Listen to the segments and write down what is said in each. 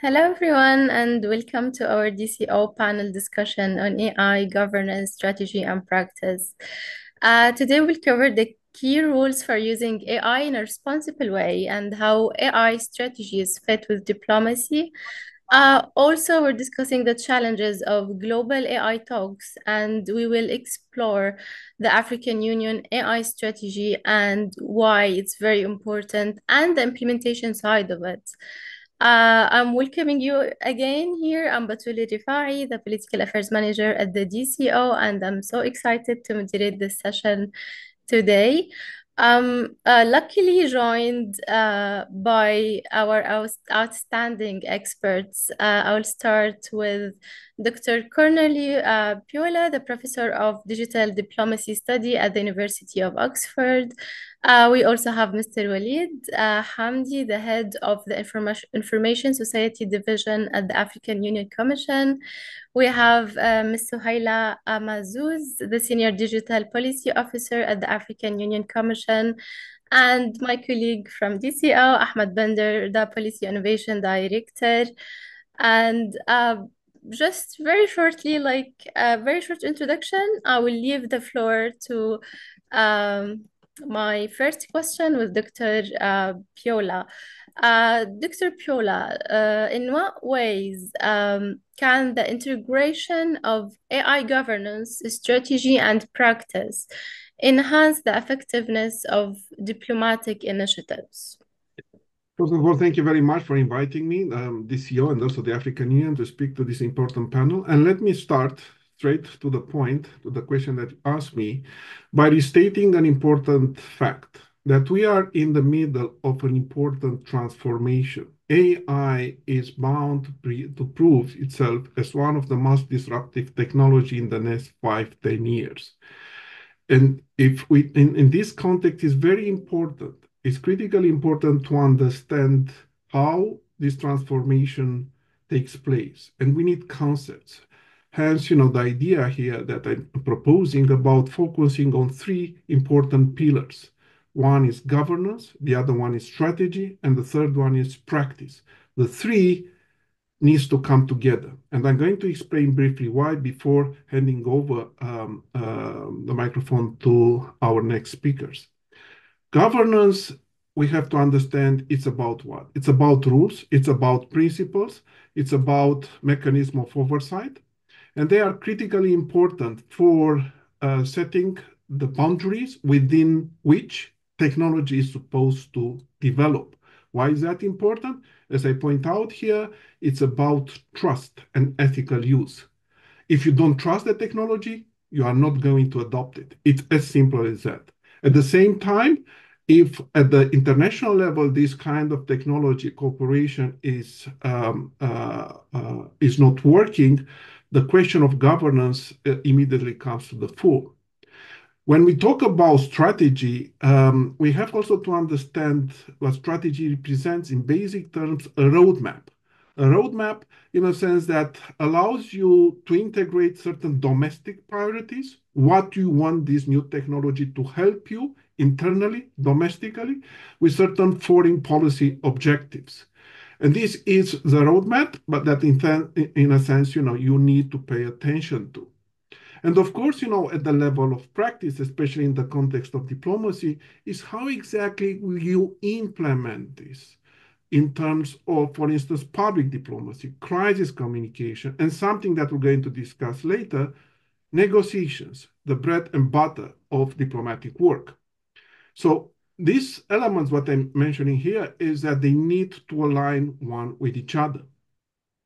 Hello, everyone, and welcome to our DCO panel discussion on AI governance, strategy, and practice. Today, we'll cover the key rules for using AI in a responsible way and how AI strategies fit with diplomacy. Also, we're discussing the challenges of global AI talks, and we will explore the African Union AI strategy and why it's very important and the implementation side of it. I'm welcoming you again here. I'm Batuli Rifai, the Political Affairs Manager at the DCO, and I'm so excited to moderate this session today. Luckily joined by our outstanding experts. I'll start with Dr. Corneliu Piola, the Professor of Digital Diplomacy Study at the University of Oxford. We also have Mr. Walid Hamdi, the head of the Information Society Division at the African Union Commission. We have Ms. Suhaila Amazouz, the Senior Digital Policy Officer at the African Union Commission, and my colleague from DCO, Ahmed Bender, the Policy Innovation Director. And just very shortly, like a very short introduction, I will leave the floor to my first question with Dr. Piola. Dr. Piola, in what ways can the integration of AI governance, strategy, and practice enhance the effectiveness of diplomatic initiatives? First of all, thank you very much for inviting me, DCO, and also the African Union to speak to this important panel. And let me start straight to the point, to the question that you asked me, by restating an important fact that we are in the middle of an important transformation. AI is bound to prove itself as one of the most disruptive technology in the next 5-10 years. And if we, in this context, is very important. It's critically important to understand how this transformation takes place, and we need concepts. Hence, the idea here that I'm proposing about focusing on three important pillars. One is governance, the other one is strategy, and the third one is practice. The three needs to come together. And I'm going to explain briefly why before handing over the microphone to our next speakers. Governance, we have to understand it's about what? It's about rules, it's about principles, it's about mechanism of oversight, and they are critically important for setting the boundaries within which technology is supposed to develop. Why is that important? As I point out here, it's about trust and ethical use. If you don't trust the technology, you are not going to adopt it. It's as simple as that. At the same time, if at the international level, this kind of technology cooperation is not working, the question of governance immediately comes to the fore. When we talk about strategy, we have also to understand what strategy represents in basic terms, a roadmap. A roadmap in a sense that allows you to integrate certain domestic priorities, what you want this new technology to help you internally, domestically, with certain foreign policy objectives. And this is the roadmap, but that in a sense, you need to pay attention to. And of course, at the level of practice, especially in the context of diplomacy, is how exactly will you implement this in terms of, for instance, public diplomacy, crisis communication, and something that we're going to discuss later, negotiations, the bread and butter of diplomatic work. So these elements, what I'm mentioning here, is that they need to align one with each other.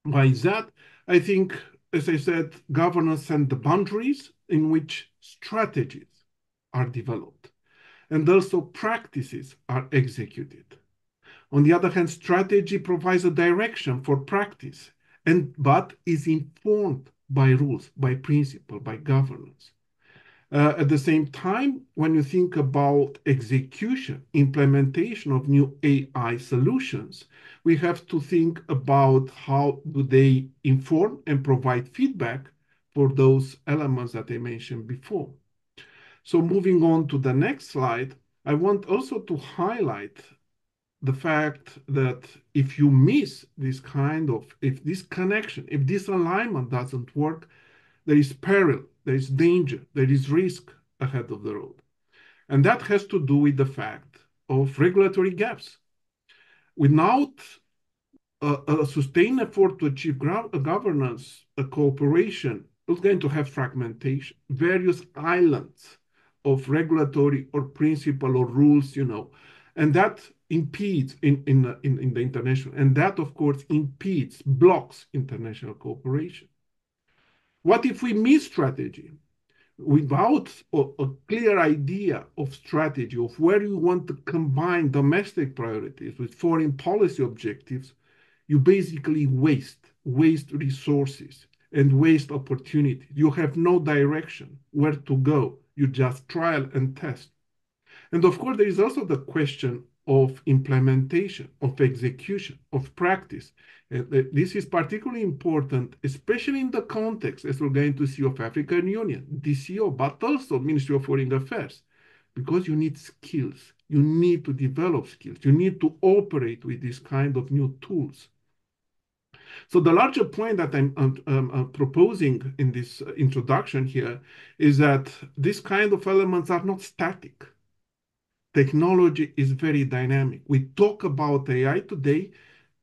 Why is that? I think, as I said, governance and the boundaries in which strategies are developed and also practices are executed. On the other hand, strategy provides a direction for practice, but is informed by rules, by principle, by governance. At the same time, when you think about execution, implementation of new AI solutions, we have to think about how do they inform and provide feedback for those elements that I mentioned before. So moving on to the next slide, I want also to highlight the fact that if you miss if this connection, if this alignment doesn't work, there is peril, there is danger, there is risk ahead of the road. And that has to do with the fact of regulatory gaps. Without a sustained effort to achieve governance, a cooperation, is going to have fragmentation, various islands of regulatory or principle or rules, and that impedes in the international, and that of course impedes, blocks international cooperation. What if we miss strategy? Without a clear idea of strategy, of where you want to combine domestic priorities with foreign policy objectives, you basically waste resources and waste opportunity. You have no direction where to go. You just trial and test. And of course, there is also the question of implementation, of execution, of practice. This is particularly important, especially in the context, as we're going to see, of African Union, DCO, but also Ministry of Foreign Affairs, because you need skills. You need to develop skills. You need to operate with these kind of new tools. So the larger point that I'm proposing in this introduction here is that these kind of elements are not static. Technology is very dynamic. We talk about AI today.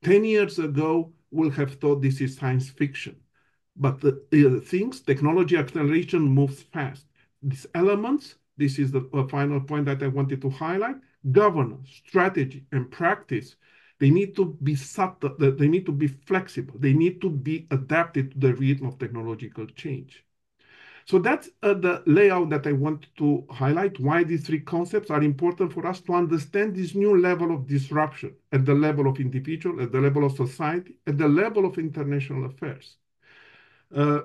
10 years ago, we'll have thought this is science fiction. But technology acceleration moves fast. These elements, this is the final point that I wanted to highlight, governance, strategy, and practice, they need to be subtle, they need to be flexible, they need to be adapted to the rhythm of technological change. So that's the layout that I want to highlight, why these three concepts are important for us to understand this new level of disruption at the level of individual, at the level of society, at the level of international affairs. In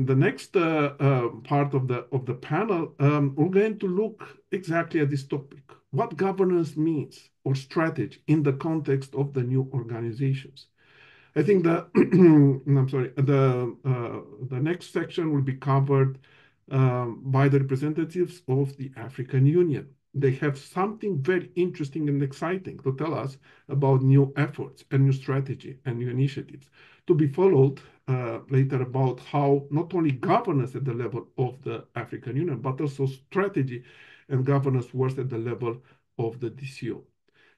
the next part of the panel, we're going to look exactly at this topic. What governance means or strategy in the context of the new organizations. I think the next section will be covered by the representatives of the African Union. They have something very interesting and exciting to tell us about new efforts and new strategy and new initiatives to be followed later about how not only governance at the level of the African Union, but also strategy and governance works at the level of the DCO.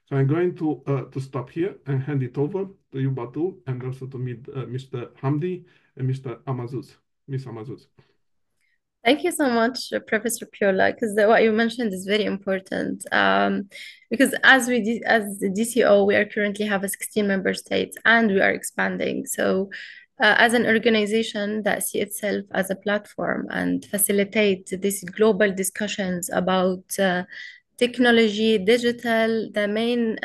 So I'm going to stop here and hand it over to you, Batul, and also to meet Mr. Hamdi and Mr. Amazuz. Ms. Amazuz. Thank you so much, Professor Piola, because what you mentioned is very important. Because as the DCO, we are currently have a 16 member states and we are expanding. So as an organization that see itself as a platform and facilitate these global discussions about technology, digital, the main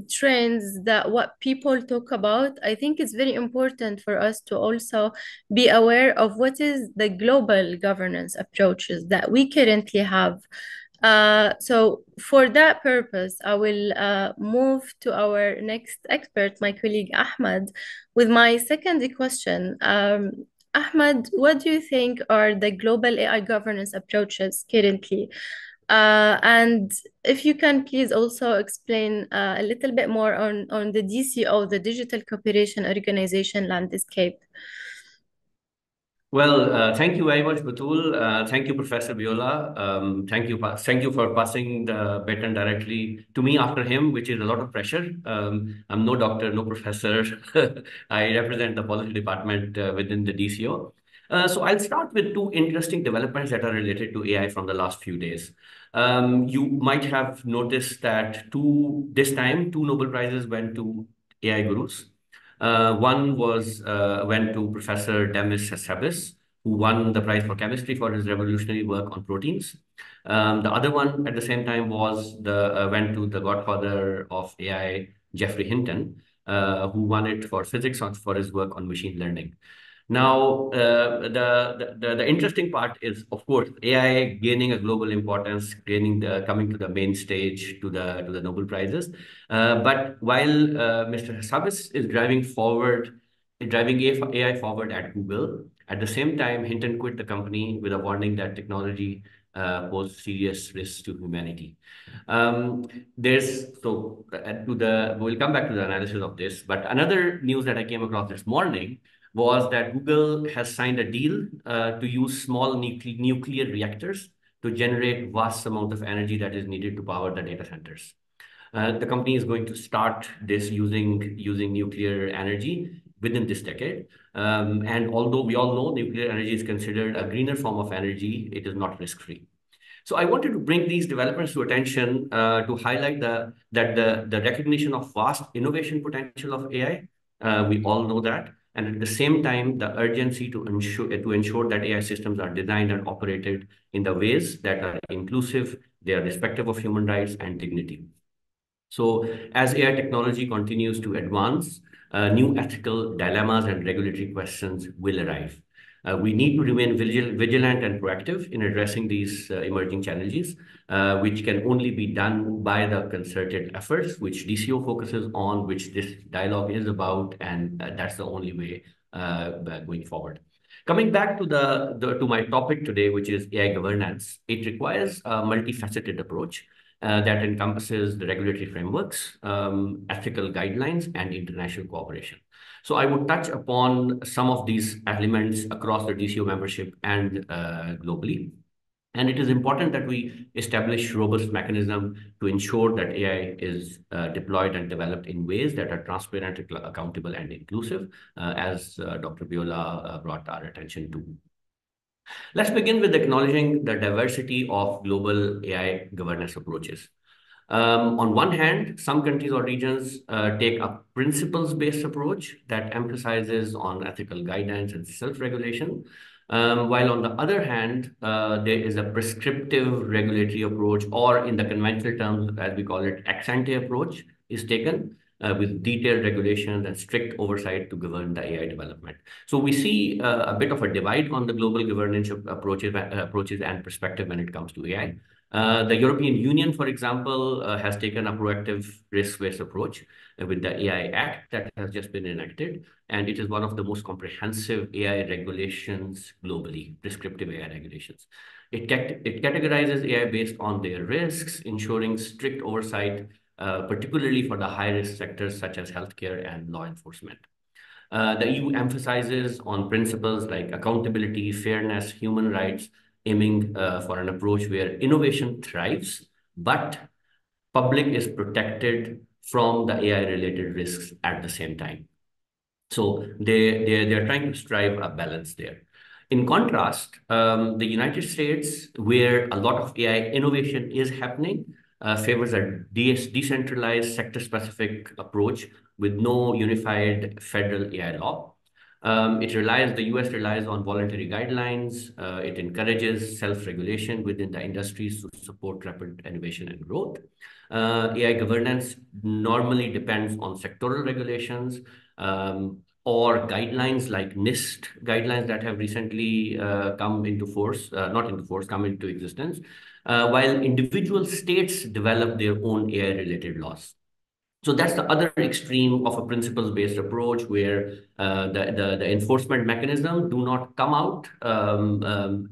trends that what people talk about, I think it's very important for us to also be aware of what is the global governance approaches that we currently have. So for that purpose, I will move to our next expert, my colleague Ahmed, with my second question. Ahmed, what do you think are the global AI governance approaches currently? And if you can please also explain a little bit more on the DCO, the Digital Cooperation Organization landscape. Well, thank you very much, Batul. Thank you, Professor Viola. Thank you for passing the baton directly to me after him, which is a lot of pressure. I'm no doctor, no professor. I represent the policy department within the DCO. So I'll start with two interesting developments that are related to AI from the last few days. You might have noticed that this time, two Nobel Prizes went to AI gurus. One went to Professor Demis Hassabis, who won the prize for chemistry for his revolutionary work on proteins. The other one at the same time went to the godfather of AI, Geoffrey Hinton, who won it for physics for his work on machine learning. Now, the interesting part is, of course, AI gaining a global importance, coming to the main stage to the Nobel Prizes. But while Mr. Hassabis is driving AI forward at Google, At the same time, Hinton quit the company with a warning that technology posed serious risks to humanity. We'll come back to the analysis of this. But another news that I came across this morning was that Google has signed a deal to use small nuclear reactors to generate vast amount of energy that is needed to power the data centers. The company is going to start this using nuclear energy within this decade. And although we all know nuclear energy is considered a greener form of energy, it is not risk-free. So I wanted to bring these developments to attention to highlight the recognition of vast innovation potential of AI. We all know that. And at the same time, the urgency to ensure that AI systems are designed and operated in the ways that are inclusive, they are respectful of human rights and dignity. So as AI technology continues to advance, new ethical dilemmas and regulatory questions will arise. We need to remain vigilant and proactive in addressing these emerging challenges, which can only be done by the concerted efforts which DCO focuses on, which this dialogue is about, and that's the only way going forward. Coming back to my topic today, which is AI governance, it requires a multifaceted approach that encompasses the regulatory frameworks, ethical guidelines, and international cooperation. So I would touch upon some of these elements across the DCO membership and globally. And it is important that we establish robust mechanism to ensure that AI is deployed and developed in ways that are transparent, accountable, and inclusive, as Dr. Biola brought our attention to. Let's begin with acknowledging the diversity of global AI governance approaches. On one hand, some countries or regions take a principles-based approach that emphasizes on ethical guidance and self-regulation, while on the other hand, there is a prescriptive regulatory approach, or in the conventional terms, as we call it, ex-ante approach is taken with detailed regulations and strict oversight to govern the AI development. So we see a bit of a divide on the global governance approaches and perspective when it comes to AI. The European Union, for example, has taken a proactive risk-based approach with the AI Act that has just been enacted, and it is one of the most comprehensive AI regulations globally, prescriptive AI regulations. It categorizes AI based on their risks, ensuring strict oversight, particularly for the high-risk sectors such as healthcare and law enforcement. The EU emphasizes on principles like accountability, fairness, human rights, aiming for an approach where innovation thrives, but public is protected from the AI-related risks at the same time. So they're trying to strive a balance there. In contrast, the United States, where a lot of AI innovation is happening, favors a decentralized sector-specific approach with no unified federal AI law. The US relies on voluntary guidelines. It encourages self-regulation within the industries to support rapid innovation and growth. AI governance normally depends on sectoral regulations or guidelines like NIST guidelines that have recently come into existence, while individual states develop their own AI-related laws. So that's the other extreme of a principles-based approach where the enforcement mechanism do not come out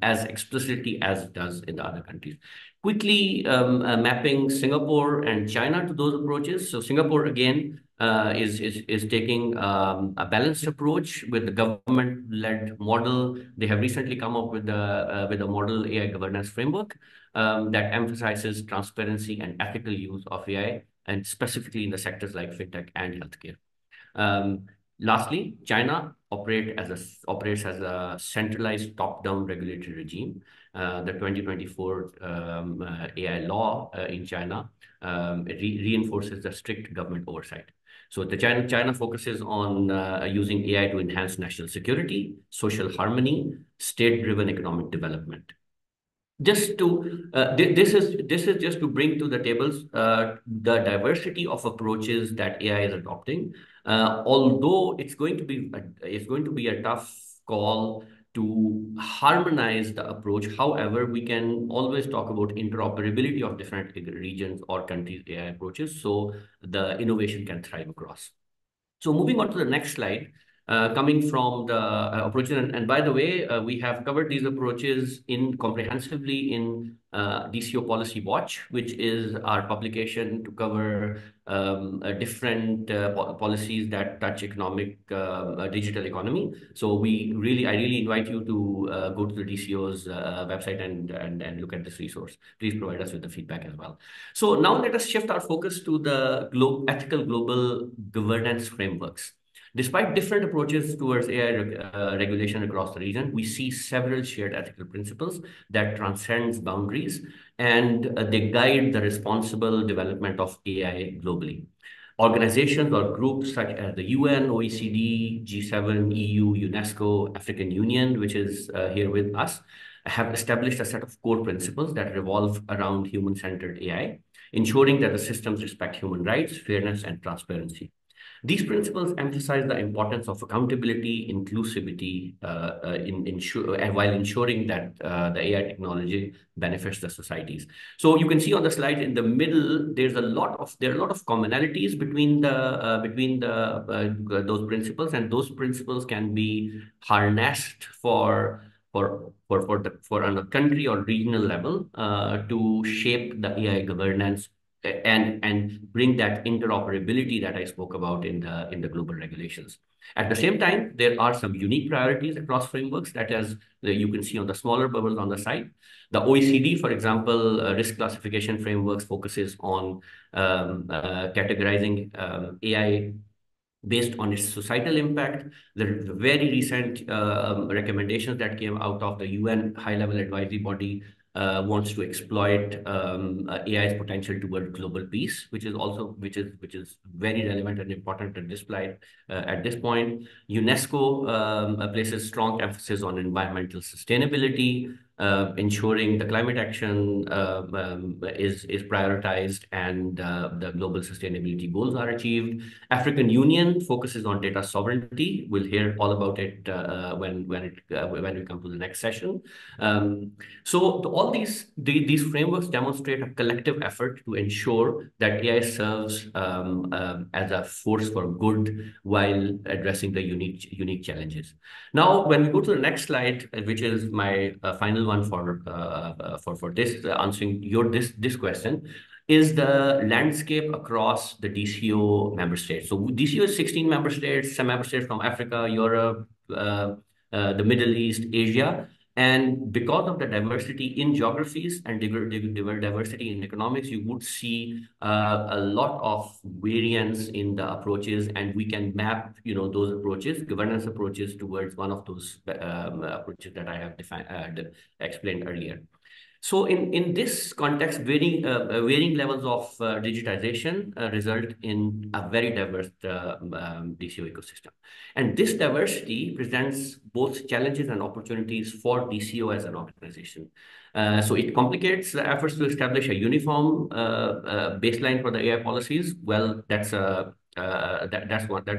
as explicitly as it does in the other countries. Quickly mapping Singapore and China to those approaches. So Singapore, again, is taking a balanced approach with the government-led model. They have recently come up with a model AI governance framework that emphasizes transparency and ethical use of AI, and specifically in the sectors like fintech and healthcare. Lastly, China operates as a centralized top-down regulatory regime. The 2024 AI law in China reinforces the strict government oversight. So China focuses on using AI to enhance national security, social harmony, state-driven economic development. This is just to bring to the tables the diversity of approaches that AI is adopting. Although it's going to be a tough call to harmonize the approach. However, we can always talk about interoperability of different regions or countries' AI approaches, so the innovation can thrive across. So moving on to the next slide, coming from the approaches. And by the way, we have covered these approaches comprehensively in DCO Policy Watch, which is our publication to cover different policies that touch digital economy. So I really invite you to go to the DCO's website and look at this resource. Please provide us with the feedback as well. So now let us shift our focus to the ethical global governance frameworks. Despite different approaches towards AI regulation across the region, we see several shared ethical principles that transcends boundaries, and they guide the responsible development of AI globally. Organizations or groups such as the UN, OECD, G7, EU, UNESCO, African Union, which is here with us, have established a set of core principles that revolve around human-centered AI, ensuring that the systems respect human rights, fairness, and transparency. These principles emphasize the importance of accountability, inclusivity, while ensuring that the AI technology benefits the societies. So you can see on the slide in the middle, there are a lot of commonalities between those principles, and those principles can be harnessed for on a country or regional level to shape the AI governance and bring that interoperability that I spoke about in the global regulations. At the same time, there are some unique priorities across frameworks that, as you can see on the smaller bubbles on the side. The OECD, for example, risk classification frameworks focuses on categorizing AI based on its societal impact. The very recent recommendations that came out of the UN high-level advisory body wants to exploit AI's potential toward global peace, which is very relevant and important at this point. UNESCO places strong emphasis on environmental sustainability, ensuring the climate action is prioritized and the global sustainability goals are achieved. African Union focuses on data sovereignty. We'll hear all about it when we come to the next session. So all these frameworks demonstrate a collective effort to ensure that AI serves as a force for good while addressing the unique challenges. Now, when we go to the next slide, which is my final one for this answering this question, is the landscape across the DCO member states. So DCO is 16 member states, some member states from Africa, Europe, the Middle East, Asia. And because of the diversity in geographies and diversity in economics, you would see a lot of variance in the approaches, and we can map, those approaches, governance approaches, towards one of those approaches that I have explained earlier. So in this context, varying levels of digitization result in a very diverse DCO ecosystem. And this diversity presents both challenges and opportunities for DCO as an organization. So it complicates the efforts to establish a uniform baseline for the AI policies. Well, that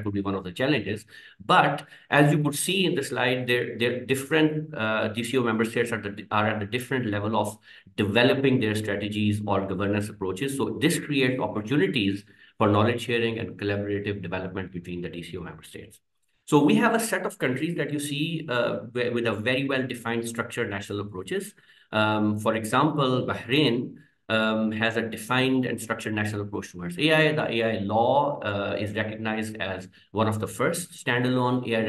could be one of the challenges. But as you could see in the slide, there different DCO member states are at a different level of developing their strategies or governance approaches. So this creates opportunities for knowledge sharing and collaborative development between the DCO member states. So we have a set of countries that you see with a very well-defined structured national approaches. For example, Bahrain has a defined and structured national approach towards AI. The AI law is recognized as one of the first standalone AI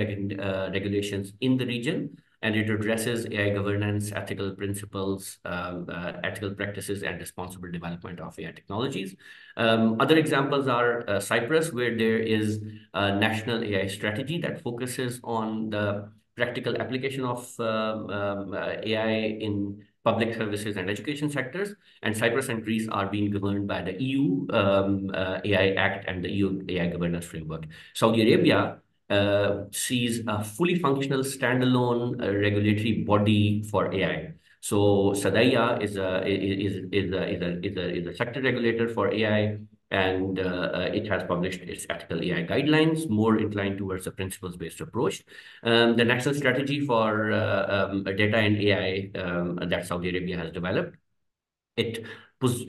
regulations in the region, and it addresses AI governance, ethical principles, ethical practices, and responsible development of AI technologies. Other examples are Cyprus, where there is a national AI strategy that focuses on the practical application of AI in public services and education sectors, and Cyprus and Greece are being governed by the EU AI Act and the EU AI governance framework. Saudi Arabia sees a fully functional standalone regulatory body for AI. So Sadaya is a sector regulator for AI, and it has published its ethical AI guidelines, more inclined towards a principles-based approach. The national strategy for data and AI that Saudi Arabia has developed, it puts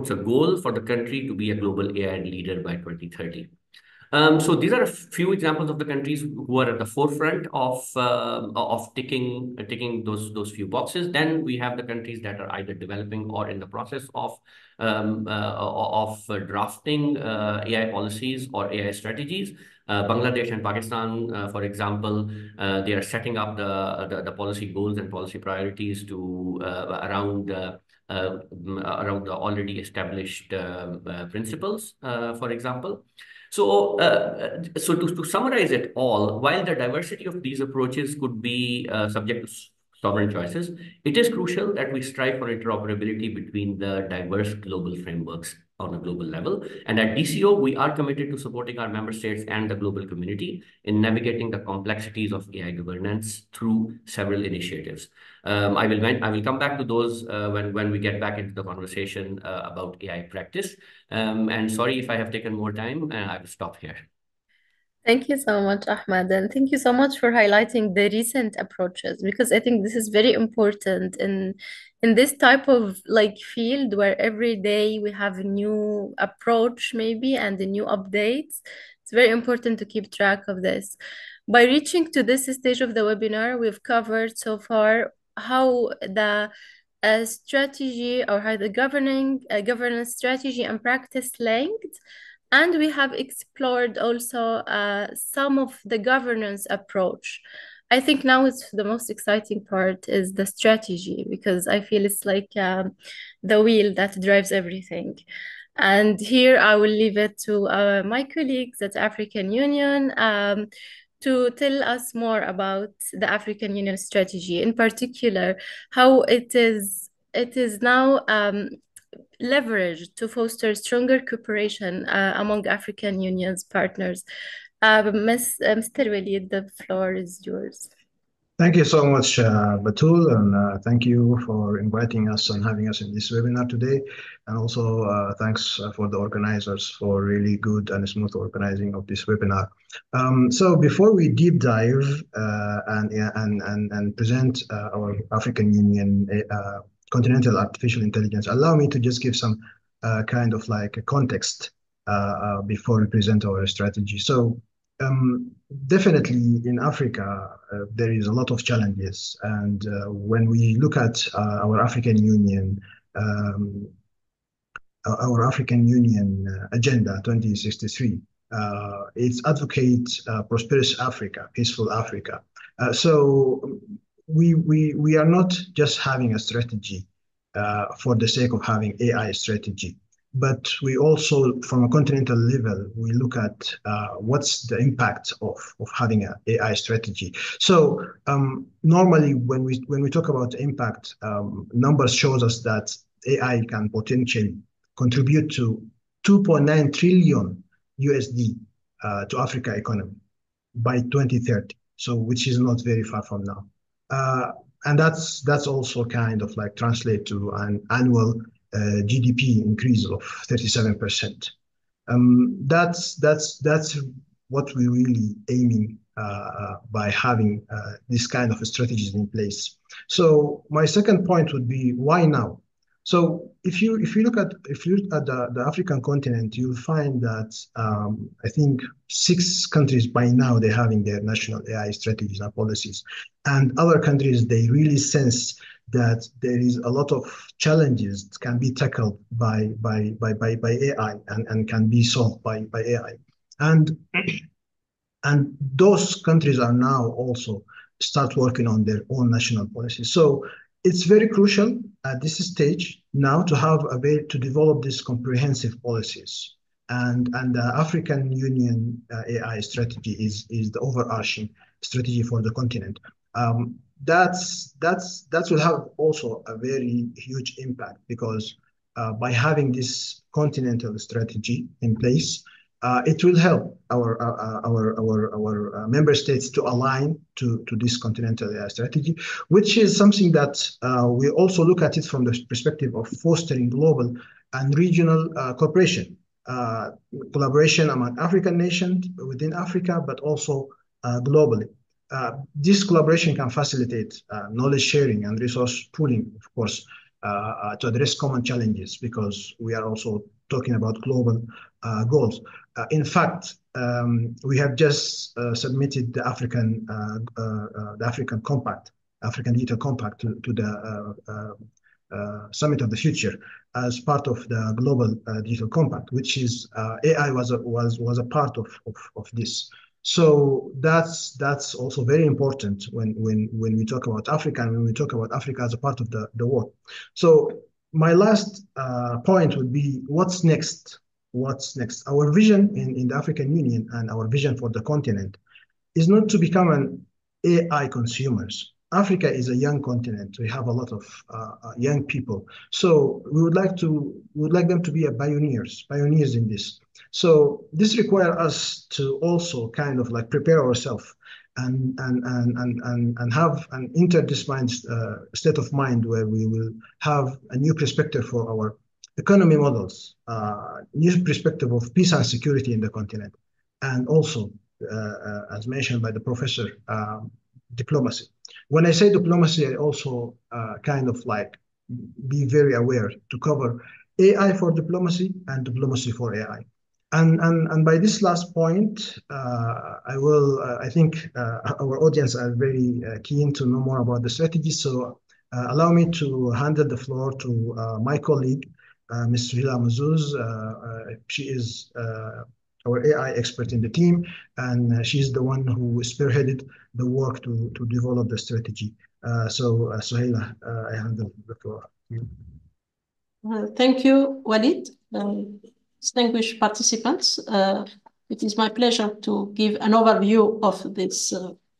a goal for the country to be a global AI leader by 2030. So these are a few examples of the countries who are at the forefront of ticking those few boxes. Then we have the countries that are either developing or in the process of drafting AI policies or AI strategies. Bangladesh and Pakistan, for example, they are setting up the policy goals and policy priorities to around the already established principles, for example. So to summarize it all, while the diversity of these approaches could be subject to sovereign choices, it is crucial that we strive for interoperability between the diverse global frameworks on a global level. And at DCO, we are committed to supporting our member states and the global community in navigating the complexities of AI governance through several initiatives. I will come back to those when we get back into the conversation about AI practice. And sorry if I have taken more time, I will stop here. Thank you so much, Ahmed, and thank you so much for highlighting the recent approaches because I think this is very important in this type of like field where every day we have a new approach maybe and the new updates. It's very important to keep track of this. By reaching to this stage of the webinar, we've covered so far how the strategy or how the governance strategy and practice linked. And we have explored also some of the governance approach. I think now it's the most exciting part is the strategy because I feel it's like the wheel that drives everything. And here I will leave it to my colleagues at African Union to tell us more about the African Union strategy, in particular, how it is now leveraged to foster stronger cooperation among African Union's partners. Mr. Walid, the floor is yours. Thank you so much, Batul, and thank you for inviting us and having us in this webinar today. And also thanks for the organizers for really good and smooth organizing of this webinar. So before we deep dive and present our African Union continental artificial intelligence, allow me to just give some kind of like a context before we present our strategy. So definitely in Africa, there is a lot of challenges. And when we look at our African Union Agenda 2063, it's advocate prosperous Africa, peaceful Africa. So we are not just having a strategy for the sake of having AI strategy. But we also, from a continental level, we look at what's the impact of having an AI strategy. So normally, when we talk about impact, numbers shows us that AI can potentially contribute to 2.9 trillion USD to Africa economy by 2030. So which is not very far from now, and that's also kind of like translate to an annual GDP increase of 37%. That's what we're really aiming by having this kind of strategies in place. So my second point would be why now? So if you look at the African continent, you'll find that I think 6 countries by now they're having their national AI strategies and policies, and other countries they really sense that there is a lot of challenges that can be tackled by AI and can be solved by AI. And those countries are now also start working on their own national policies. So it's very crucial at this stage now to have to develop these comprehensive policies. And the African Union AI strategy is the overarching strategy for the continent. That will have also a very huge impact because by having this continental strategy in place, it will help our member states to align to this continental AI strategy, which is something that we also look at it from the perspective of fostering global and regional cooperation, collaboration among African nations within Africa, but also globally. This collaboration can facilitate knowledge sharing and resource pooling, of course, to address common challenges, because we are also talking about global goals. In fact, we have just submitted the African Compact, African Digital Compact, to the Summit of the Future as part of the Global Digital Compact, which is AI was a part of this. So that's also very important when we talk about Africa, and when we talk about Africa as a part of the world. So my last point would be, what's next? What's next? Our vision in the African Union and our vision for the continent is not to become an AI consumers. Africa is a young continent. We have a lot of young people. So we would like them to be pioneers in this. So this requires us to also kind of like prepare ourselves and have an interdisciplinary state of mind, where we will have a new perspective for our economy models, new perspective of peace and security in the continent, and also, as mentioned by the professor, diplomacy. When I say diplomacy, I also kind of like be very aware to cover AI for diplomacy and diplomacy for AI. And by this last point, I think our audience are very keen to know more about the strategy. So allow me to hand the floor to my colleague, Ms. Hila Mazuz. She is our AI expert in the team, and she's the one who spearheaded the work to develop the strategy. So Suhaila, I hand the floor to you. Thank you, Walid. Distinguished participants, it is my pleasure to give an overview of this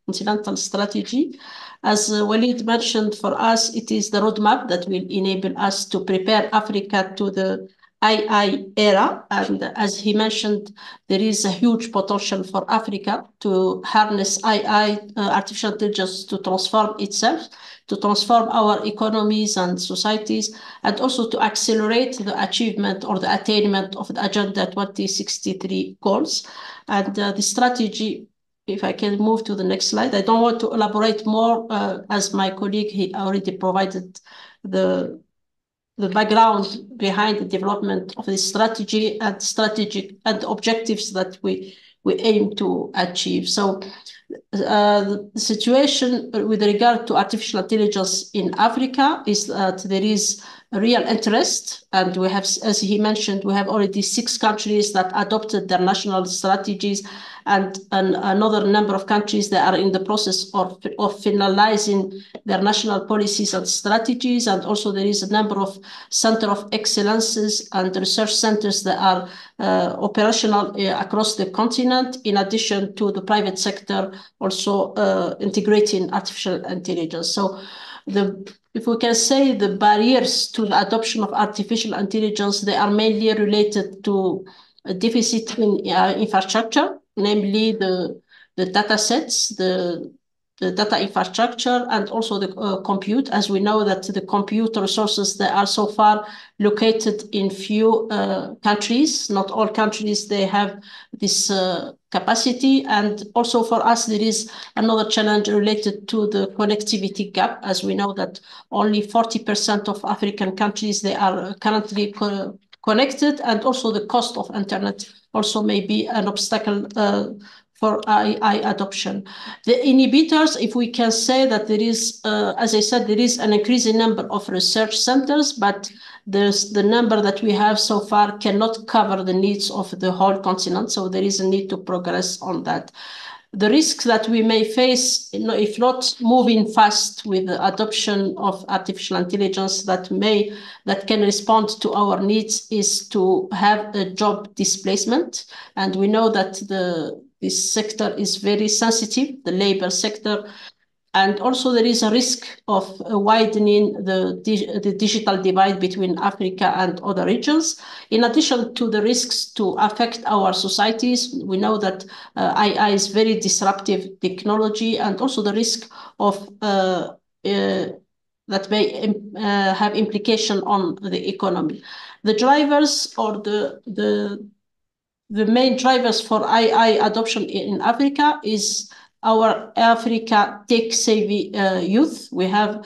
continental strategy. As Walid mentioned, for us, it is the roadmap that will enable us to prepare Africa to the AI era. And as he mentioned, there is a huge potential for Africa to harness AI, artificial intelligence, to transform itself, to transform our economies and societies, and also to accelerate the achievement or the attainment of the Agenda 2063 goals. And the strategy, if I can move to the next slide, I don't want to elaborate more, as my colleague, he already provided the background behind the development of this strategy and strategic and objectives that we aim to achieve. So the situation with regard to artificial intelligence in Africa is that there is a real interest, and we have, as he mentioned, we have already 6 countries that adopted their national strategies, and another number of countries that are in the process of finalizing their national policies and strategies. And also there is a number of center of excellences and research centers that are operational across the continent, in addition to the private sector also integrating artificial intelligence. So if we can say the barriers to the adoption of artificial intelligence, they are mainly related to a deficit in infrastructure, namely the data sets, the data infrastructure, and also the compute, as we know that the compute resources that are so far located in few countries. Not all countries, they have this capacity. And also for us, there is another challenge related to the connectivity gap, as we know that only 40% of African countries, they are currently connected, and also the cost of internet also may be an obstacle for AI adoption. The inhibitors, if we can say that there is, as I said, there is an increasing number of research centers, but the number that we have so far cannot cover the needs of the whole continent. So there is a need to progress on that. The risks that we may face, if not moving fast with the adoption of artificial intelligence that can respond to our needs, is to have a job displacement. And we know that this sector is very sensitive, the labor sector. And also there is a risk of widening the digital divide between Africa and other regions. In addition to the risks to affect our societies, we know that AI is very disruptive technology, and also the risk of that may have implication on the economy. The drivers, or the main drivers for AI adoption in Africa is our Africa tech-savvy youth. We have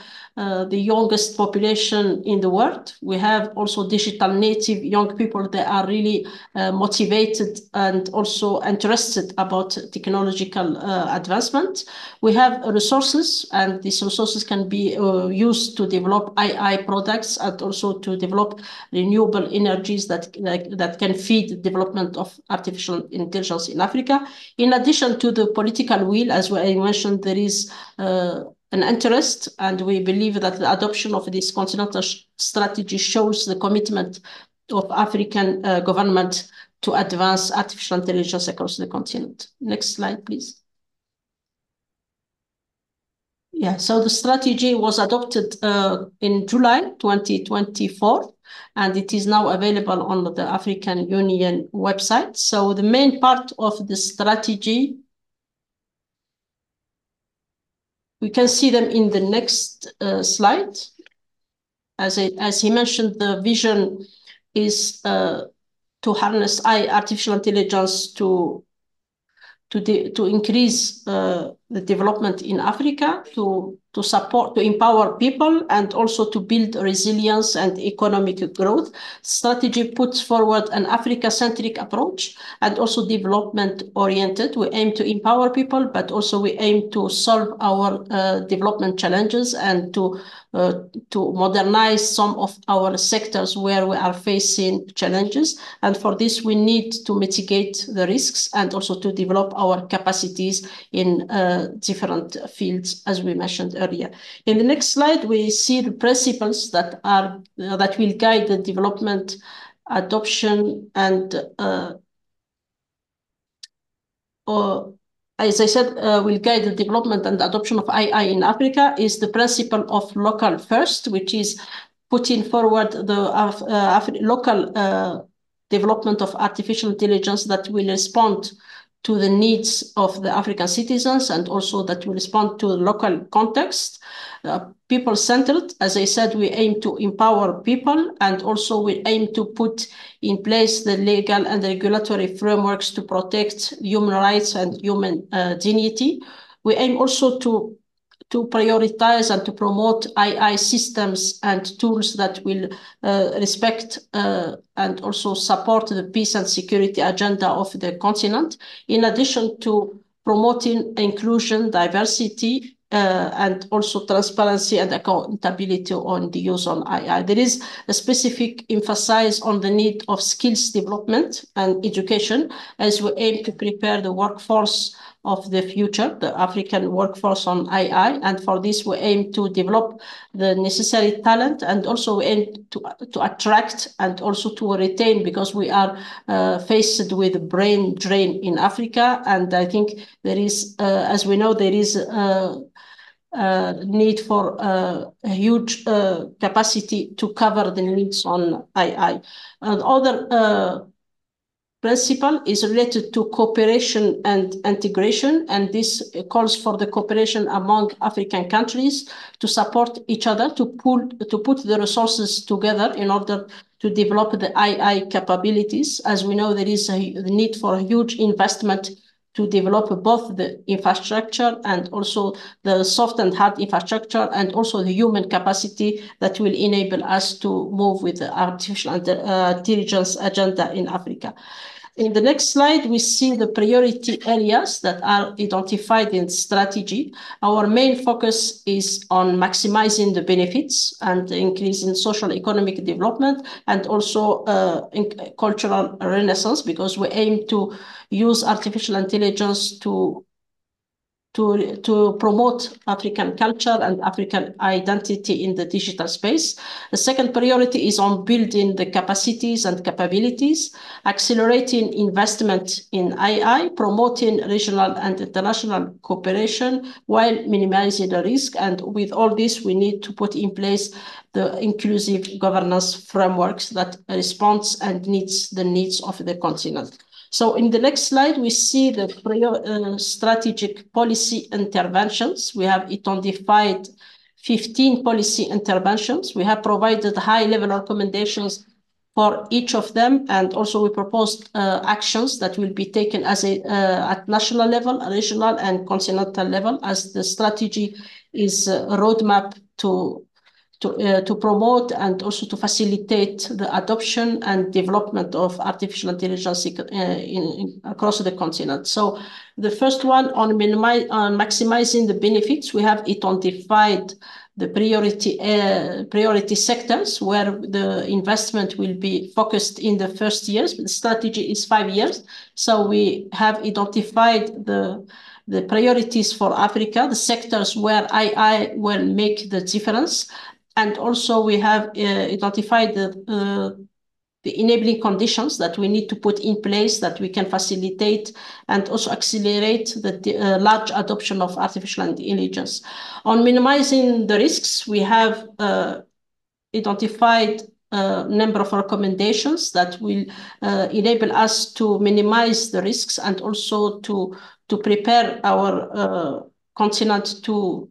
the youngest population in the world. We have also digital native young people that are really motivated and also interested about technological advancement. We have resources, and these resources can be used to develop AI products and also to develop renewable energies that can feed the development of artificial intelligence in Africa. In addition to the political will, as I mentioned, there is an interest, and we believe that the adoption of this continental strategy shows the commitment of African government to advance artificial intelligence across the continent. Next slide, please. Yeah, so the strategy was adopted in July 2024, and it is now available on the African Union website. So the main part of the strategy, we can see them in the next slide. As he mentioned, the vision is to harness artificial intelligence to increase the development in Africa, to support, to empower people, and also to build resilience and economic growth. Strategy puts forward an Africa-centric approach and also development-oriented. We aim to empower people, but also we aim to solve our development challenges and to modernize some of our sectors where we are facing challenges. And for this, we need to mitigate the risks and also to develop our capacities in different fields, as we mentioned earlier. In the next slide, we see the principles that will guide the development, adoption, and as I said, will guide the development and adoption of AI in Africa is the principle of local first, which is putting forward the local development of artificial intelligence that will respond to the needs of the African citizens and also that will respond to the local context. People-centered, as I said, we aim to empower people, and also we aim to put in place the legal and regulatory frameworks to protect human rights and human dignity. We aim also to prioritize and to promote AI systems and tools that will respect and also support the peace and security agenda of the continent, in addition to promoting inclusion, diversity, and also transparency and accountability on the use of AI. There is a specific emphasis on the need of skills development and education as we aim to prepare the workforce of the future, the African workforce on AI. And for this, we aim to develop the necessary talent, and also we aim to attract and also to retain, because we are faced with brain drain in Africa. And I think there is, as we know, there is need for a huge capacity to cover the needs on AI. And other principle is related to cooperation and integration, and this calls for the cooperation among African countries to support each other, to put the resources together in order to develop the AI capabilities. As we know, there is the need for a huge investment to develop both the infrastructure and also the soft and hard infrastructure, and also the human capacity that will enable us to move with the artificial intelligence agenda in Africa. In the next slide, we see the priority areas that are identified in strategy. Our main focus is on maximizing the benefits and increasing social economic development, and also cultural renaissance, because we aim to use artificial intelligence to promote African culture and African identity in the digital space. The second priority is on building the capacities and capabilities, accelerating investment in AI, promoting regional and international cooperation while minimizing the risk. And with all this, we need to put in place the inclusive governance frameworks that responds and meets the needs of the continent. So in the next slide, we see the strategic policy interventions. We have identified 15 policy interventions. We have provided high-level recommendations for each of them, and also we proposed actions that will be taken as at national level, regional, and continental level, as the strategy is a roadmap to to promote and also to facilitate the adoption and development of artificial intelligence across the continent. So the first one on maximizing the benefits, we have identified the priority sectors where the investment will be focused in the first years. The strategy is 5 years. So we have identified the priorities for Africa, the sectors where AI will make the difference. And also we have identified the enabling conditions that we need to put in place that we can facilitate and also accelerate the large adoption of artificial intelligence. On minimizing the risks, we have identified a number of recommendations that will enable us to minimize the risks and also to prepare our continent to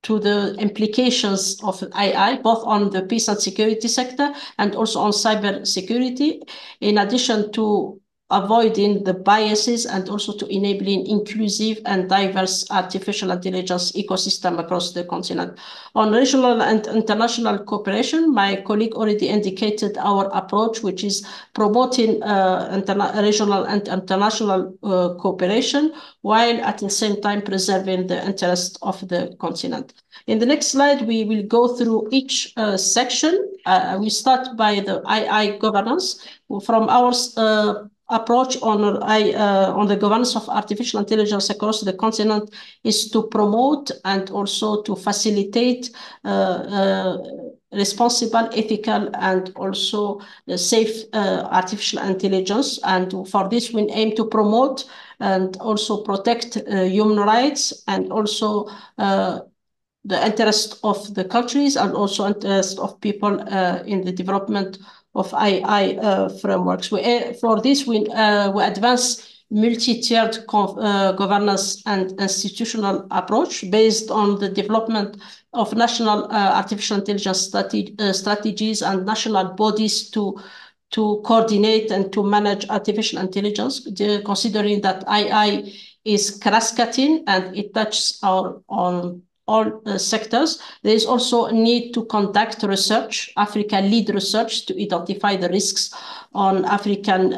the implications of AI, both on the peace and security sector and also on cyber security, in addition to avoiding the biases and also to enabling inclusive and diverse artificial intelligence ecosystem across the continent. On regional and international cooperation, my colleague already indicated our approach, which is promoting regional and international cooperation, while at the same time preserving the interest of the continent. In the next slide, we will go through each section. We start by the AI governance. From our approach on the governance of artificial intelligence across the continent is to promote and also to facilitate responsible, ethical, and also safe artificial intelligence. And for this, we aim to promote and also protect human rights and also the interest of the countries and also interest of people in the development of AI frameworks. For this, we advance multi-tiered governance and institutional approach based on the development of national artificial intelligence strategies and national bodies to coordinate and to manage artificial intelligence, considering that AI is cross-cutting and it touches on all sectors. There is also a need to conduct research, Africa-led research, to identify the risks on African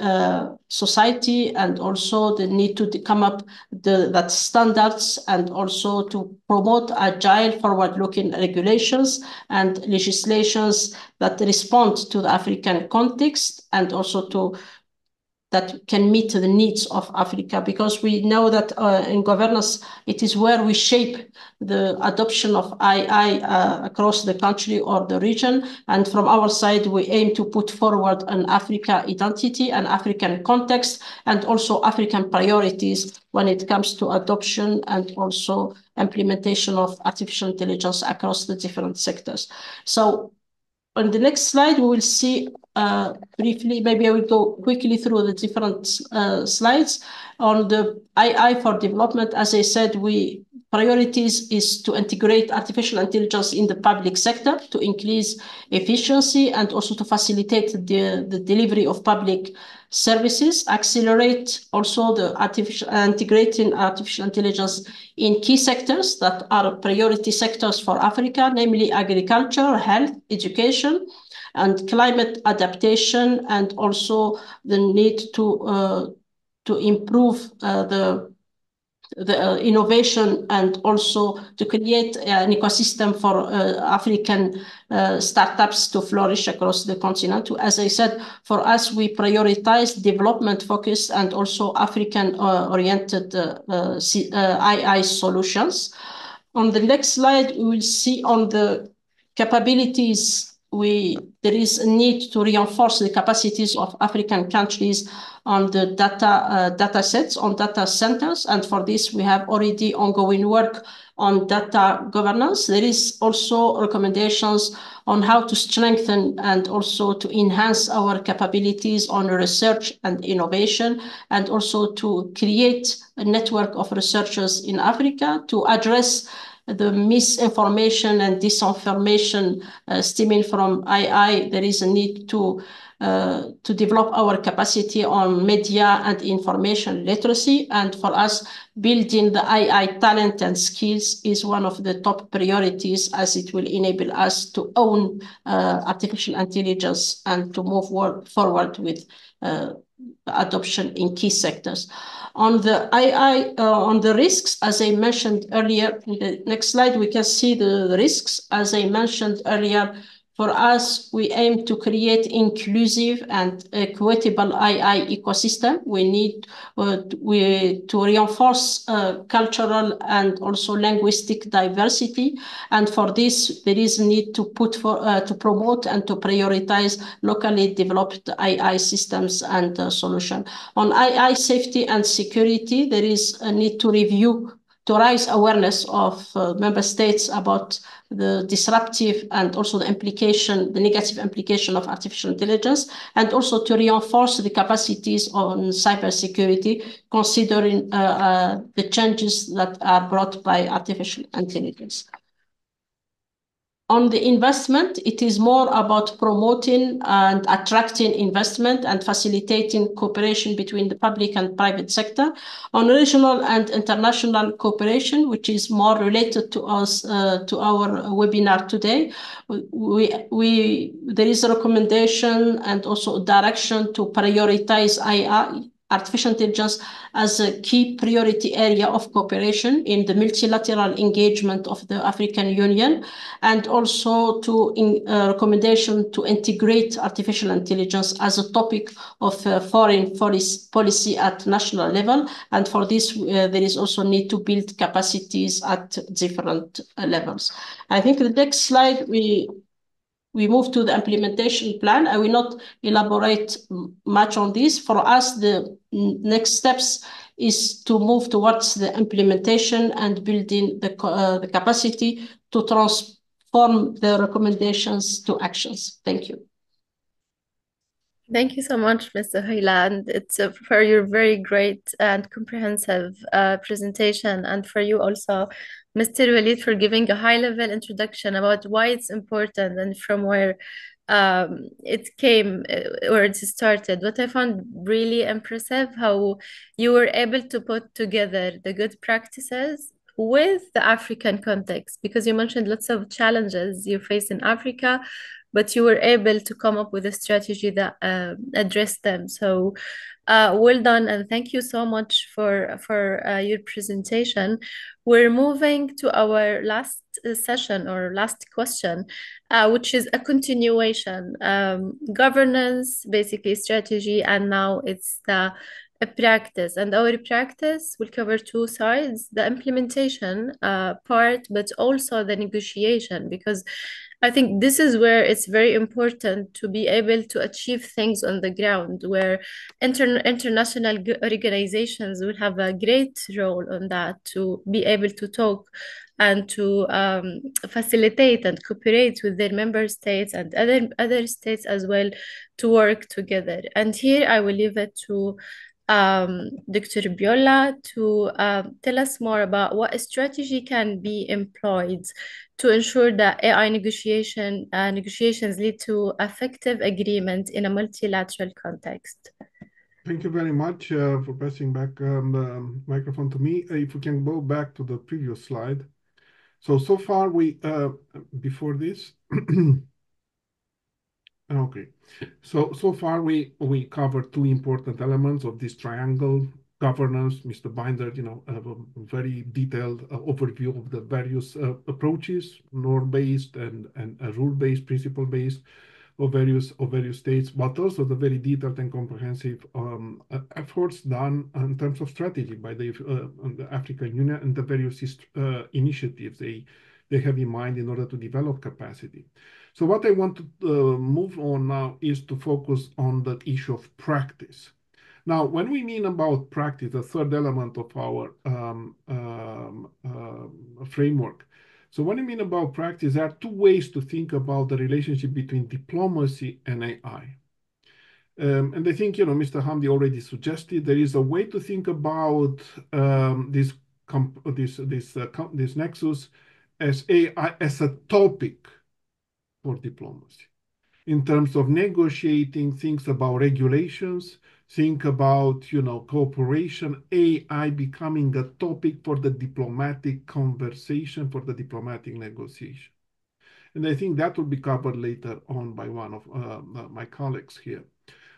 society, and also the need to come up that standards and also to promote agile, forward-looking regulations and legislations that respond to the African context and also that can meet the needs of Africa, because we know that in governance, it is where we shape the adoption of AI across the country or the region. And from our side, we aim to put forward an Africa identity, an African context, and also African priorities when it comes to adoption and also implementation of artificial intelligence across the different sectors. So on the next slide, we will see briefly, maybe I will go quickly through the different slides. On the AI for development, as I said, priorities is to integrate artificial intelligence in the public sector to increase efficiency and also to facilitate the delivery of public services, accelerate also integrating artificial intelligence in key sectors that are priority sectors for Africa, namely agriculture, health, education, and climate adaptation, and also the need to improve the innovation and also to create an ecosystem for African startups to flourish across the continent. As I said, for us, we prioritize development focus and also African-oriented AI solutions. On the next slide, we will see on the capabilities there is a need to reinforce the capacities of African countries on the data sets, on data centers. And for this, we have already ongoing work on data governance. There is also recommendations on how to strengthen and also to enhance our capabilities on research and innovation, and also to create a network of researchers in Africa to address the misinformation and disinformation stemming from AI, there is a need to develop our capacity on media and information literacy. And for us, building the AI talent and skills is one of the top priorities, as it will enable us to own artificial intelligence and to move forward with adoption in key sectors. On the AI, on the risks, as I mentioned earlier, in the next slide, we can see the risks. As I mentioned earlier, for us, we aim to create inclusive and equitable AI ecosystem. We need to reinforce cultural and also linguistic diversity. And for this, there is a need to promote and to prioritize locally developed AI systems and solutions. On AI safety and security, there is a need to raise awareness of member states about the disruptive and also the negative implication of artificial intelligence, and also to reinforce the capacities on cybersecurity, considering the changes that are brought by artificial intelligence. On the investment, it is more about promoting and attracting investment and facilitating cooperation between the public and private sector. On regional and international cooperation, which is more related to us, to our webinar today, there is a recommendation and also a direction to prioritize AI, artificial intelligence, as a key priority area of cooperation in the multilateral engagement of the African Union, and also to recommendation to integrate artificial intelligence as a topic of foreign policy at national level. And for this, there is also need to build capacities at different levels. I think the next slide, we move to the implementation plan. I will not elaborate much on this. For us, the next steps is to move towards the implementation and building the capacity to transform the recommendations to actions. Thank you. Thank you so much, Mr. Hiland. It's for your very great and comprehensive presentation, and for you also, Mr. Walid, for giving a high-level introduction about why it's important and from where it came, or it started. What I found really impressive, how you were able to put together the good practices with the African context, because you mentioned lots of challenges you face in Africa, but you were able to come up with a strategy that addressed them. So well done, and thank you so much for your presentation. We're moving to our last session or last question, which is a continuation. Governance, basically strategy, and now it's a practice. And our practice will cover two sides, the implementation part, but also the negotiation, because I think this is where it's very important to be able to achieve things on the ground, where international organizations will have a great role on that, to be able to talk and to facilitate and cooperate with their member states and other states as well, to work together. And here I will leave it to Dr. Biola to tell us more about what strategy can be employed to ensure that AI negotiations lead to effective agreement in a multilateral context. Thank you very much for passing back the microphone to me. If we can go back to the previous slide. So far we, before this, okay. So far we covered two important elements of this triangle: governance. Mr. Binder, have a very detailed overview of the various approaches, norm-based and rule-based, principle-based of various states, but also the very detailed and comprehensive efforts done in terms of strategy by the African Union and the various initiatives they have in mind in order to develop capacity. So what I want to move on now is to focus on the issue of practice. Now, when we mean about practice, the third element of our framework. So when I mean about practice, there are two ways to think about the relationship between diplomacy and AI. And I think, Mr. Hamdi already suggested there is a way to think about this nexus as AI as a topic for diplomacy. In terms of negotiating, things about regulations, think about, cooperation, AI becoming a topic for the diplomatic conversation, for the diplomatic negotiation. And I think that will be covered later on by one of my colleagues here.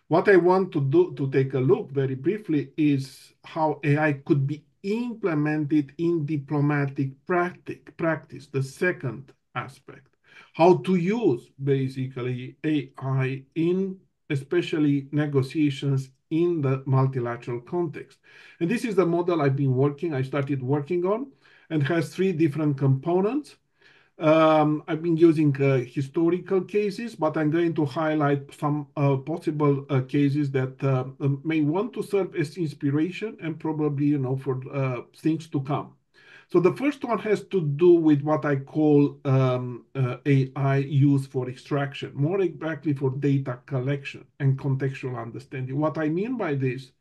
What I want to do to take a look very briefly is how AI could be implemented in diplomatic practice, the second aspect. How to use basically AI in especially negotiations in the multilateral context. And this is the model I started working on, and has three different components. I've been using historical cases, but I'm going to highlight some possible cases that may want to serve as inspiration and probably, for things to come. So the first one has to do with what I call AI used for extraction, more exactly for data collection and contextual understanding. What I mean by this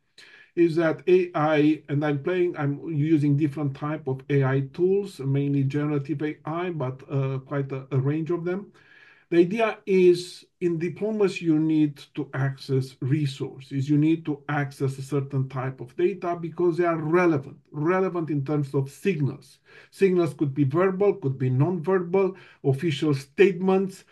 is that AI, and I'm using different type of AI tools, mainly generative AI, but quite a range of them. The idea is in diplomacy, you need to access resources. You need to access a certain type of data because they are relevant in terms of signals. Signals could be verbal, could be non-verbal, official statements,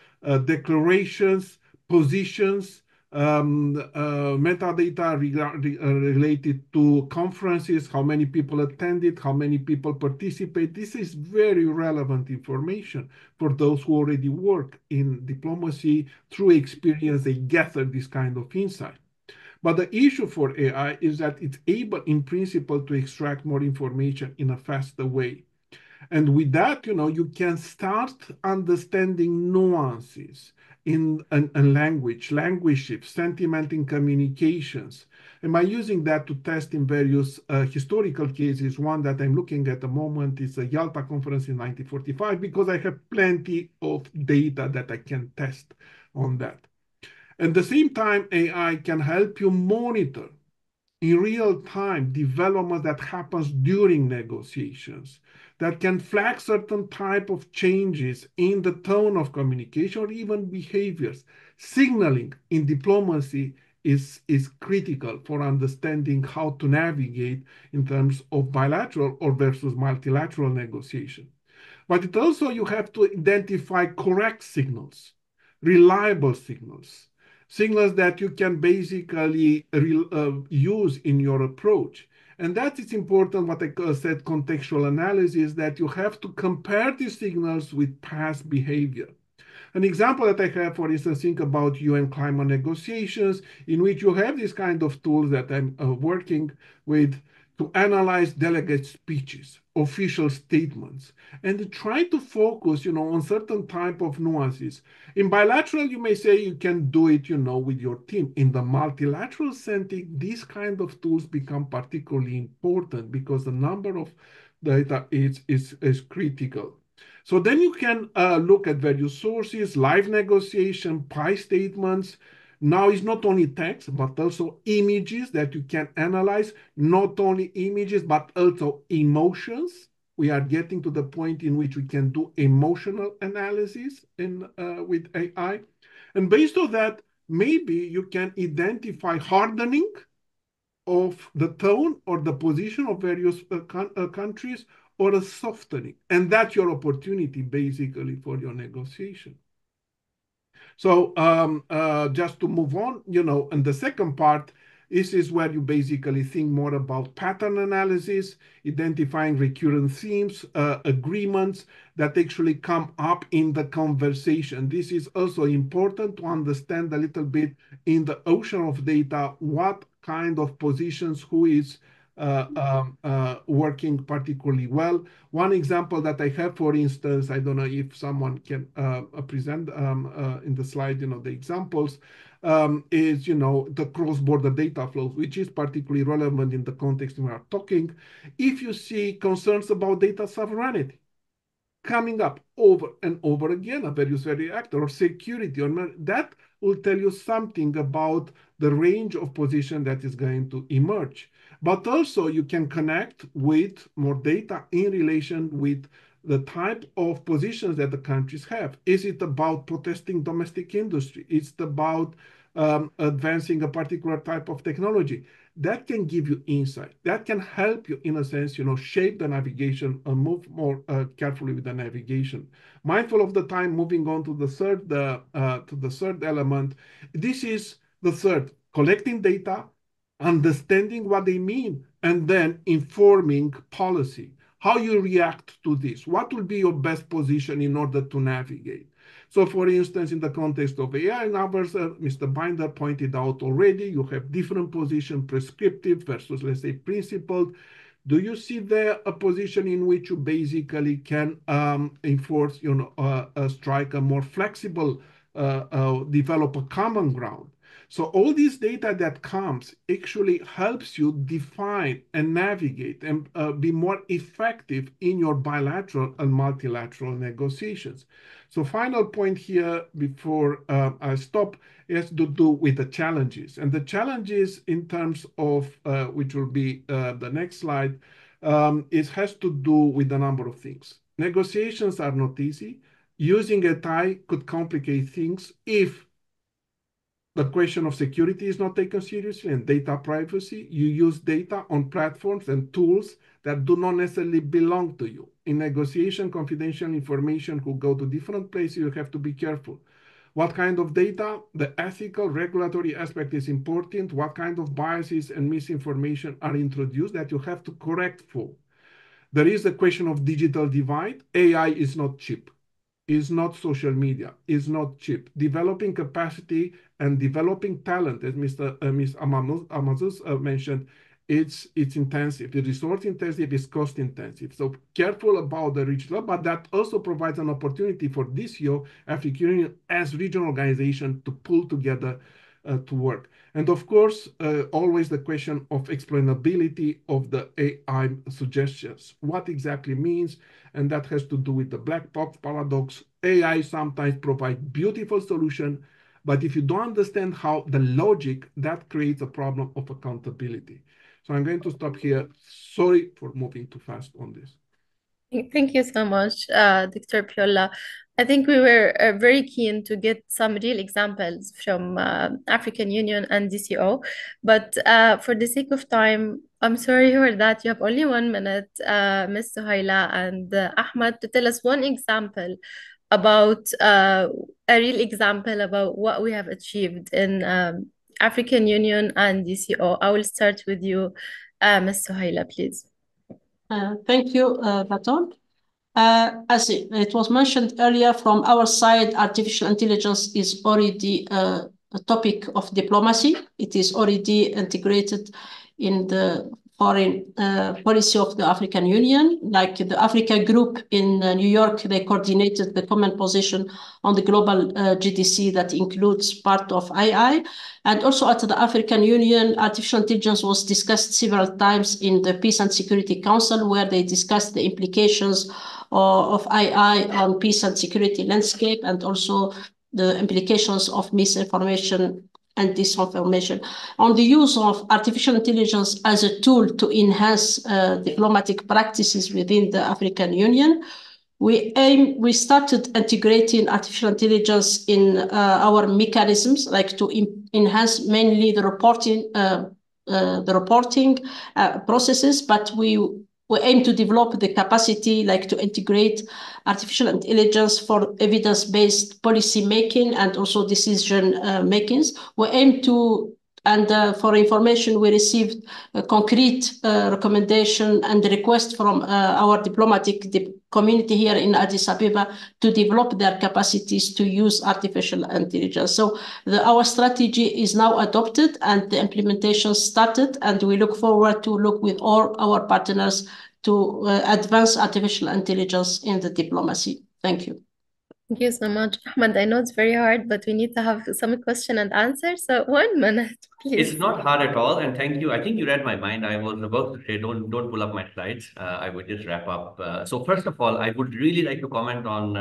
declarations, positions, metadata related to conferences, how many people attended, how many people participate. This is very relevant information for those who already work in diplomacy. Through experience, they gather this kind of insight. But the issue for AI is that it's able, in principle, to extract more information in a faster way. And with that, you can start understanding nuances in language shifts, sentiment in communications. And by using that to test in various historical cases, one that I'm looking at the moment is the Yalta Conference in 1945, because I have plenty of data that I can test on that. At the same time, AI can help you monitor in real time development that happens during negotiations, that can flag certain type of changes in the tone of communication or even behaviors. Signaling in diplomacy is critical for understanding how to navigate in terms of bilateral or versus multilateral negotiation. But it also, you have to identify correct signals, reliable signals, signals that you can basically use in your approach. And that is important, what I said, contextual analysis, that you have to compare these signals with past behavior. An example that I have, for instance, think about UN climate negotiations, in which you have this kind of tools that I'm working with to analyze delegate speeches, official statements, and try to focus, on certain type of nuances. In bilateral, you may say you can do it, with your team. In the multilateral setting, these kind of tools become particularly important because the number of data is critical. So then you can look at various sources, live negotiation, PI statements. Now it's not only text, but also images that you can analyze, not only images, but also emotions. We are getting to the point in which we can do emotional analysis with AI. And based on that, maybe you can identify hardening of the tone or the position of various countries, or a softening. And that's your opportunity, basically, for your negotiation. So just to move on, and the second part, this is where you basically think more about pattern analysis, identifying recurrent themes, agreements that actually come up in the conversation. This is also important to understand a little bit in the ocean of data, what kind of positions, who is working particularly well. One example that I have, for instance, I don't know if someone can present in the slide, the examples, is, the cross-border data flows, which is particularly relevant in the context we are talking. If you see concerns about data sovereignty coming up over and over again, a various actor, or security, or that will tell you something about the range of position that is going to emerge. But also you can connect with more data in relation with the type of positions that the countries have. Is it about protesting domestic industry? Is it about advancing a particular type of technology? That can give you insight. That can help you, in a sense, shape the navigation and move more carefully with the navigation. Mindful of the time, moving on to the third element. This is the third: collecting data, understanding what they mean, and then informing policy. How you react to this? What will be your best position in order to navigate? So, for instance, in the context of AI and others, Mr. Binder pointed out already, you have different position, prescriptive versus, let's say, principled. Do you see there a position in which you basically can enforce, strike a more flexible, develop a common ground? So all this data that comes actually helps you define and navigate and be more effective in your bilateral and multilateral negotiations. So final point here before I stop has to do with the challenges. And the challenges in terms of, which will be the next slide, it has to do with a number of things. Negotiations are not easy. Using AI could complicate things if the question of security is not taken seriously and data privacy. You use data on platforms and tools that do not necessarily belong to you. In negotiation, confidential information could go to different places. You have to be careful. What kind of data? The ethical, regulatory aspect is important. What kind of biases and misinformation are introduced that you have to correct for? There is a question of digital divide. AI is not cheap. Is not social media, is not cheap. Developing capacity and developing talent, as Ms. Amazus mentioned, it's intensive. The resource intensive is cost intensive. So careful about the regional, but that also provides an opportunity for DCO, African Union, as regional organization to pull together to work. And of course, always the question of explainability of the AI suggestions. What exactly means, and that has to do with the black box paradox. AI sometimes provides beautiful solution, but if you don't understand how the logic, that creates a problem of accountability. So I'm going to stop here. Sorry for moving too fast on this. Thank you so much, Dr. Piola. I think we were very keen to get some real examples from African Union and DCO, but for the sake of time, I'm sorry for that. You have only 1 minute, Ms. Suhaila and Ahmad, to tell us one example about a real example about what we have achieved in African Union and DCO. I will start with you, Ms. Suhaila, please. Thank you, Baton. As it was mentioned earlier, from our side, artificial intelligence is already a topic of diplomacy. It is already integrated in the foreign policy of the African Union. Like the Africa Group in New York, they coordinated the common position on the global GDC that includes part of AI. And also at the African Union, artificial intelligence was discussed several times in the Peace and Security Council, where they discussed the implications of AI on peace and security landscape, and also the implications of misinformation and disinformation. On the use of artificial intelligence as a tool to enhance diplomatic practices within the African Union, we started integrating artificial intelligence in our mechanisms, like to enhance mainly the reporting processes, but we aim to develop the capacity, like to integrate artificial intelligence for evidence-based policy making and also decision makings. We aim to, and for information, we received a concrete recommendation and request from our diplomatic community here in Addis Ababa to develop their capacities to use artificial intelligence. So our strategy is now adopted and the implementation started, and we look forward to look with all our partners to advance artificial intelligence in the diplomacy. Thank you. Thank you so much, Ahmed. I know it's very hard, but we need to have some question and answer. So 1 minute, please. It's not hard at all, and thank you. I think you read my mind. I was about to say, don't pull up my slides. I would just wrap up. So first of all, I would really like to comment on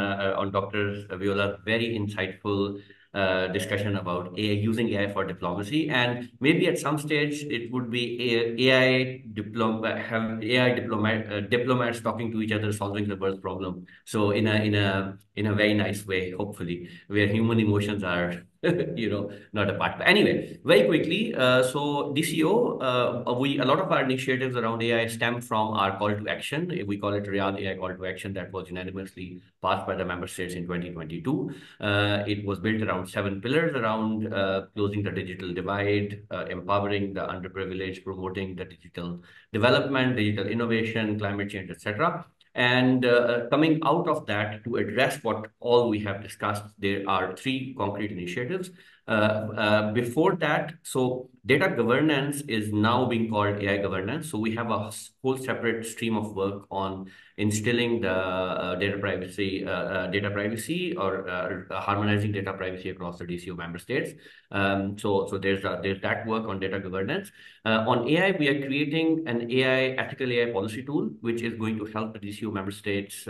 Dr. Viola's very insightful discussion about AI, using AI for diplomacy, and maybe at some stage it would be diplomats talking to each other, solving the world problem. So in a very nice way, hopefully, where human emotions are not a part. But anyway, very quickly, so DCO, a lot of our initiatives around AI stem from our call to action. We call it Riyadh AI Call to Action, that was unanimously passed by the member states in 2022. It was built around 7 pillars around closing the digital divide, empowering the underprivileged, promoting the digital development, digital innovation, climate change, etc. And coming out of that, to address what all we have discussed, there are 3 concrete initiatives. Before that, so data governance is now being called AI governance. So we have a whole separate stream of work on instilling the data privacy or harmonizing data privacy across the DCO member states. So there's that work on data governance. On AI, we are creating an ethical AI policy tool, which is going to help the DCO member states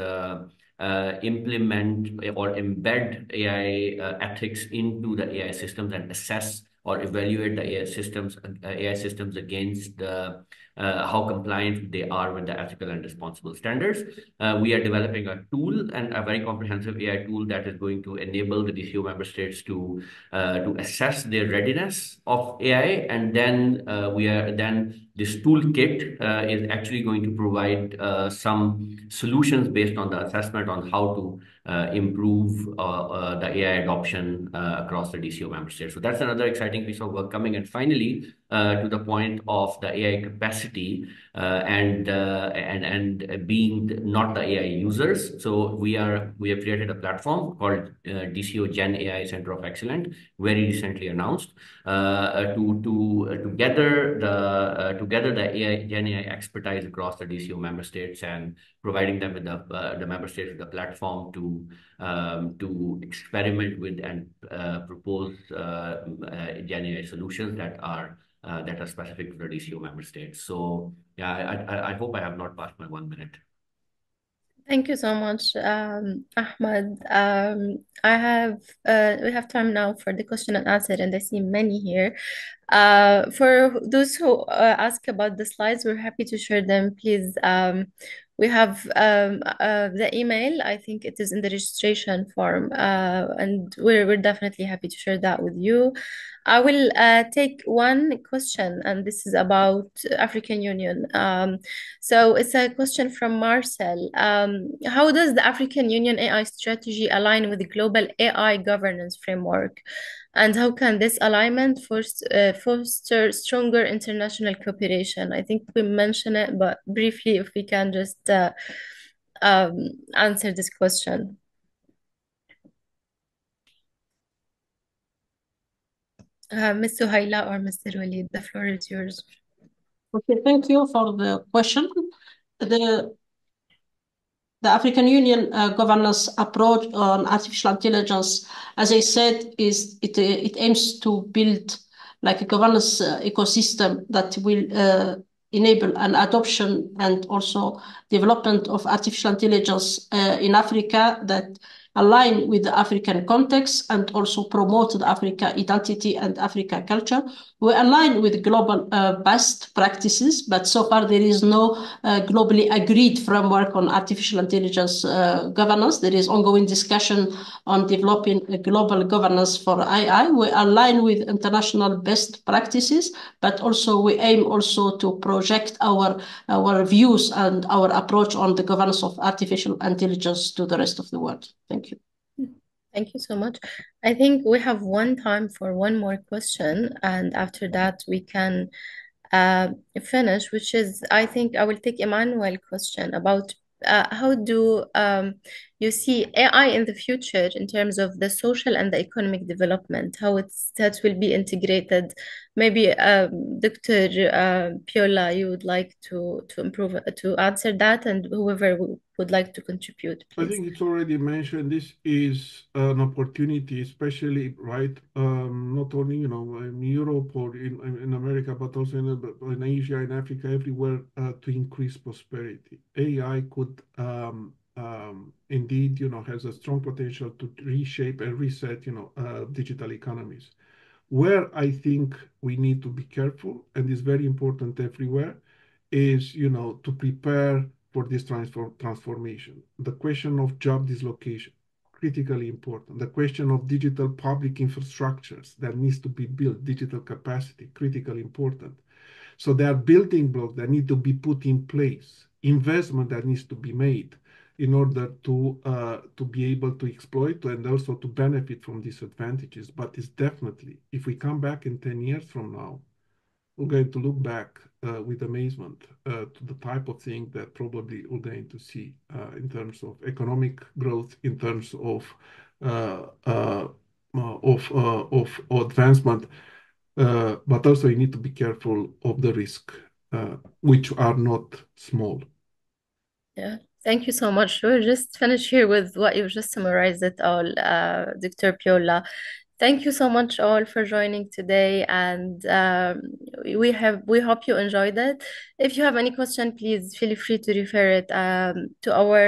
implement or embed AI ethics into the AI systems and assess or evaluate the AI systems against how compliant they are with the ethical and responsible standards. We are developing a tool and a very comprehensive AI tool that is going to enable the DCO member states to assess their readiness of AI, and then this toolkit is actually going to provide some solutions based on the assessment on how to improve the AI adoption across the DCO member states. So that's another exciting piece of work coming. And finally, to the point of the AI capacity and being not the AI users. So we have created a platform called DCO Gen AI Center of Excellence, very recently announced, to gather the AI Gen AI expertise across the DCO member states and providing them with the member states with the platform to experiment with and propose Gen AI solutions that are specific to the DCO member states. So yeah, I hope I have not passed my 1 minute. Thank you so much, Ahmad. We have time now for the question and answer, and I see many here. For those who ask about the slides, we're happy to share them. Please, we have the email. I think it is in the registration form, and we're definitely happy to share that with you. I will take one question, and this is about African Union. So it's a question from Marcel. How does the African Union AI strategy align with the global AI governance framework? And how can this alignment foster stronger international cooperation? I think we mentioned it, but briefly, if we can just answer this question. Ms. Suhaila or Mr. Walid, the floor is yours. Okay, thank you for the question. The African Union governance approach on artificial intelligence, as I said, it aims to build like a governance ecosystem that will enable an adoption and also development of artificial intelligence in Africa that align with the African context and also promote the Africa identity and Africa culture. We align with global best practices, but so far there is no globally agreed framework on artificial intelligence governance. There is ongoing discussion on developing a global governance for AI. We align with international best practices, but also we aim also to project our views and our approach on the governance of artificial intelligence to the rest of the world. Thank you. Thank you so much. I think we have time for one more question, and after that we can finish, which is, I think I will take Emmanuel's question about how do you see AI in the future in terms of the social and the economic development, how that will be integrated. Maybe Dr. Piola, you would like to answer that, and whoever would like to contribute, please. I think it's already mentioned. This is an opportunity, especially not only in Europe or in America, but also in Asia, in Africa, everywhere, to increase prosperity. AI could indeed, has a strong potential to reshape and reset, digital economies. Where I think we need to be careful, and is very important everywhere, is, to prepare for this transformation. The question of job dislocation, critically important. The question of digital public infrastructures that needs to be built, digital capacity, critically important. So there are building blocks that need to be put in place, investment that needs to be made in order to be able to exploit and also to benefit from these advantages. But it's definitely, if we come back in 10 years from now, we're going to look back with amazement to the type of thing that probably we're going to see in terms of economic growth, in terms of advancement. But also you need to be careful of the risk, which are not small. Yeah, thank you so much. We'll just finish here with what you just summarized it all, Dr. Piola. Thank you so much all for joining today, and we hope you enjoyed it. If you have any question, please feel free to refer it to our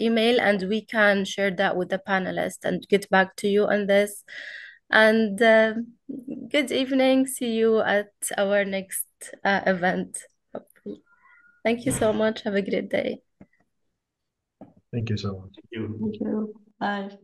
email, and we can share that with the panelists and get back to you on this. And good evening. See you at our next event. Thank you so much. Have a great day. Thank you so much. Thank you. Thank you. Bye.